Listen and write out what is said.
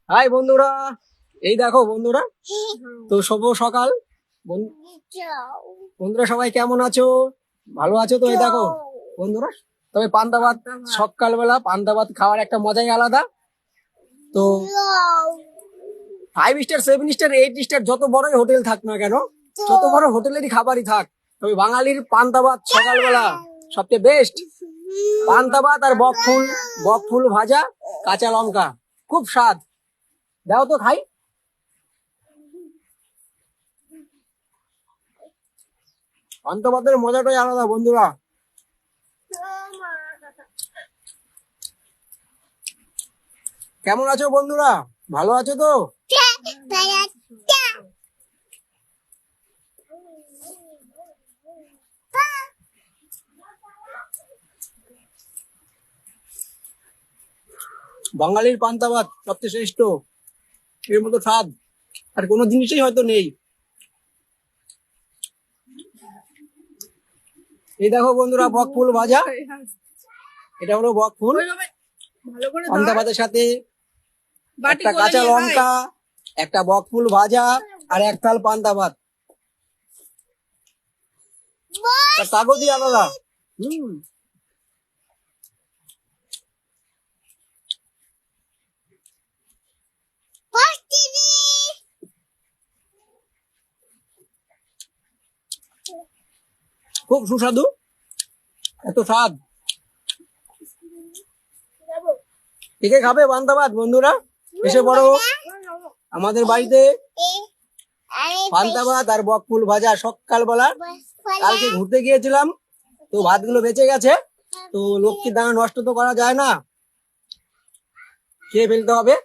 High বন্ধুরা, এই দেখো বন্ধুরা, তো শুভ সকাল। বন- বন্ধুরা সবাই কেমন আছো? ভালো আছো তো? এই দেখো বন্ধুরা, তবে পান্তা ভাত সকালবেলা পান্তা ভাত খাওয়ার একটা মজাই আলাদা। তো 5 স্টার, 7 স্টার, 8 স্টার যত বড়ই হোটেল থাক না কেন, যত বড় হোটেলেরই খাবারই থাক, তবে বাঙালির পান্তা ভাত সকালবেলা সবচেয়ে বেস্ট। পান্তা ভাত আর বক ফুল ভাজা, কাঁচা লঙ্কা, খুব স্বাদ। দাও তো খাই। পান্তা ভাতের মজাটাই আলাদা বন্ধুরা। কেমন আছো বন্ধুরা? ভালো আছো তো? বাঙালির পান্তা ভাত সবচেয়ে শ্রেষ্ঠ, এর মতো স্বাদ আর কোনো জিনিসই হয়তো নেই। এই দেখো বন্ধুরা, বকফুল ভাজা, এটা হলো বকফুল। পান্তা ভাতের সাথে একটা কাঁচা লঙ্কা, একটা বকফুল ভাজা আর এক থাল পান্তা ভাত, তার কাগজই আলাদা। হম খুব সুস্বাদু, এত স্বাদ। কে খাবে পান্তা ভাত বন্ধুরা? এসে পড়ো আমাদের বাড়িতে। পান্তা ভাত আর বকফুল ভাজা সকালবেলা। কালকে ঘুরতে গিয়েছিলাম, তো ভাতগুলো বেঁচে গেছে, তো লক্ষ্মীর দানা নষ্ট তো করা যায় না, খেয়ে ফেলতে হবে।